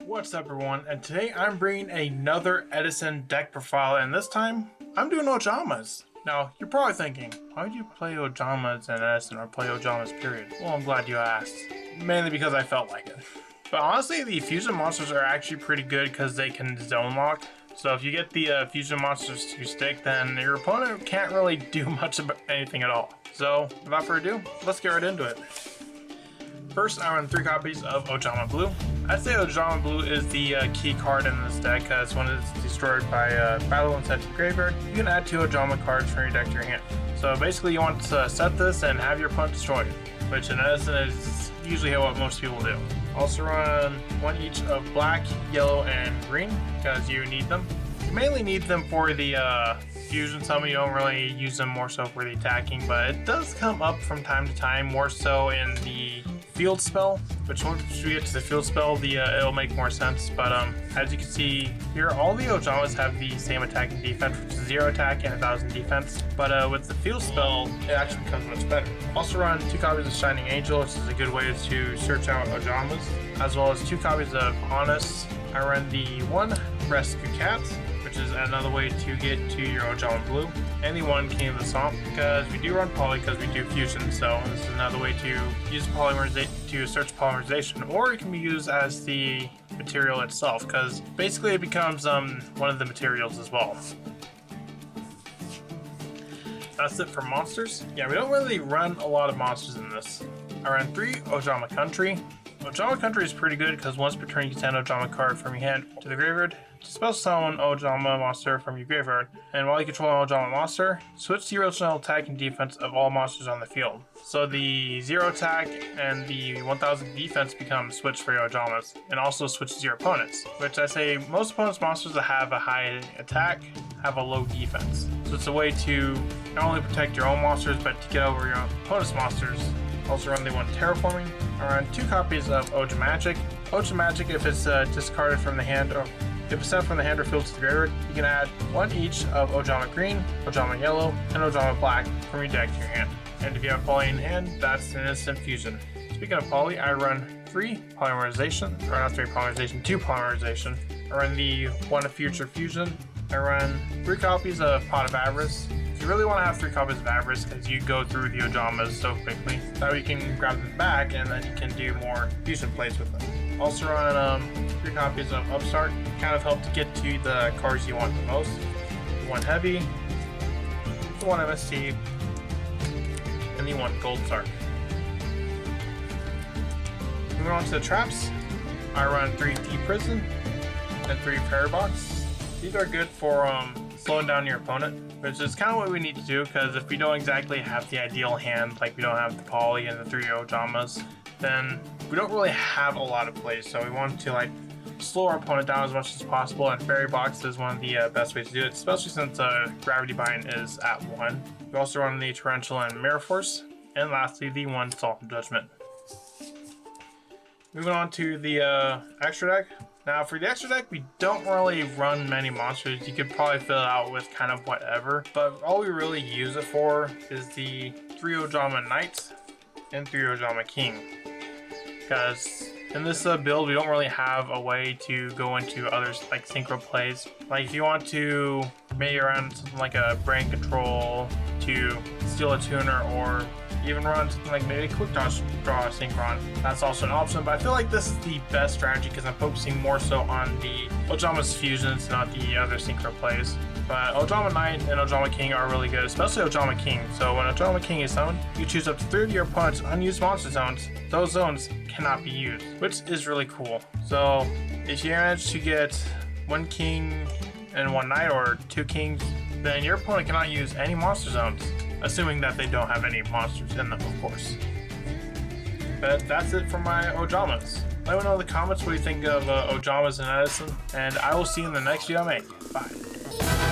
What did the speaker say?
What's up everyone, and today I'm bringing another Edison deck profile, and this time I'm doing Ojamas. Now, you're probably thinking, why would you play Ojamas in Edison or play Ojamas period? Well, I'm glad you asked. Mainly because I felt like it. But honestly, the fusion monsters are actually pretty good because they can zone lock. So if you get the fusion monsters to stick, then your opponent can't really do much of anything at all. So without further ado, let's get right into it. First, I run 3 copies of Ojama Blue. I'd say Ojama Blue is the key card in this deck because when it's destroyed by battle and sent to the graveyard, you can add 2 Ojama cards from your deck to your hand. So basically you want to set this and have your opponent destroyed, which in Edison is usually what most people do. Also run 1 each of black, yellow, and green because you need them. You mainly need them for the fusion summon. You don't really use them more so for the attacking, but it does come up from time to time, more so in the field spell, which once we get to the field spell, it'll make more sense. But as you can see here, all the Ojamas have the same attack and defense, which is 0 attack and 1000 defense. But with the field spell, it actually becomes much better. Also run 2 copies of Shining Angel, which is a good way to search out Ojamas, as well as 2 copies of Honest. I run the 1 Rescue Cat, which is another way to get to your Ojama Blue, and the 1 King of the Swamp, because we do run poly because we do fusion, so this is another way to use polymerization to search polymerization, or it can be used as the material itself, because basically it becomes one of the materials as well. That's it for monsters. Yeah, we don't really run a lot of monsters in this. I run 3 Ojama Country. Ojama Country is pretty good because once per turn you can send Ojama card from your hand to the graveyard to special summon Ojama monster from your graveyard. And while you control an Ojama monster, switch the original attack and defense of all monsters on the field. So the 0 attack and the 1000 defense become switched for your Ojamas, and also switches your opponents, which I say most opponents' monsters that have a high attack have a low defense. So it's a way to not only protect your own monsters, but to get over your opponent's monsters. Also run the 1 Terraforming. I run 2 copies of Ojama. Ojama, if it's discarded from the hand, or if it's sent from the hand or field to the graveyard, you can add 1 each of Ojama Green, Ojama Yellow, and Ojama Black from your deck to your hand. And if you have poly in hand, that's an instant fusion. Speaking of poly, I run 3 Polymerization, or not 3 Polymerization, 2 Polymerization. I run the 1 of Future Fusion. I run 3 copies of Pot of Avarice. You really want to have 3 copies of Avarice because you go through the Ojamas so quickly. That way you can grab them back and then you can do more fusion plays with them. Also run 3 copies of Upstart. Kind of help to get to the cards you want the most. The 1 Heavy, the 1 MST, and the 1 Gold Sark. Moving on to the traps, I run 3 Deep Prison and 3 Prayer Box. These are good for slowing down your opponent, which is kind of what we need to do, because if we don't exactly have the ideal hand, like we don't have the poly and the 3 Ojamas, then we don't really have a lot of plays. So we want to like slow our opponent down as much as possible, and Fairy Box is one of the best ways to do it, especially since Gravity Bind is at 1. We also run the Torrential and Mirror Force, and lastly the 1 Solemn Judgment. Moving on to the extra deck. Now for the extra deck, we don't really run many monsters. You could probably fill it out with kind of whatever, but all we really use it for is the 3 Ojama Knights and 3 Ojama King. Because in this build, we don't really have a way to go into others like synchro plays. Like if you want to maybe run something like a Brain Control to steal a tuner, or even run something like maybe a quick draw synchron, that's also an option. But I feel like this is the best strategy because I'm focusing more so on the Ojama's fusions, not the other synchro plays. But Ojama Knight and Ojama King are really good, especially Ojama King. So when Ojama King is summoned, you choose up to 3 of your opponent's unused monster zones. Those zones cannot be used, which is really cool. So if you manage to get 1 King and 1 Knight, or 2 Kings, then your opponent cannot use any monster zones, assuming that they don't have any monsters in them, of course. But that's it for my Ojamas. Let me know in the comments what you think of Ojamas and Edison, and I will see you in the next video I make. Bye.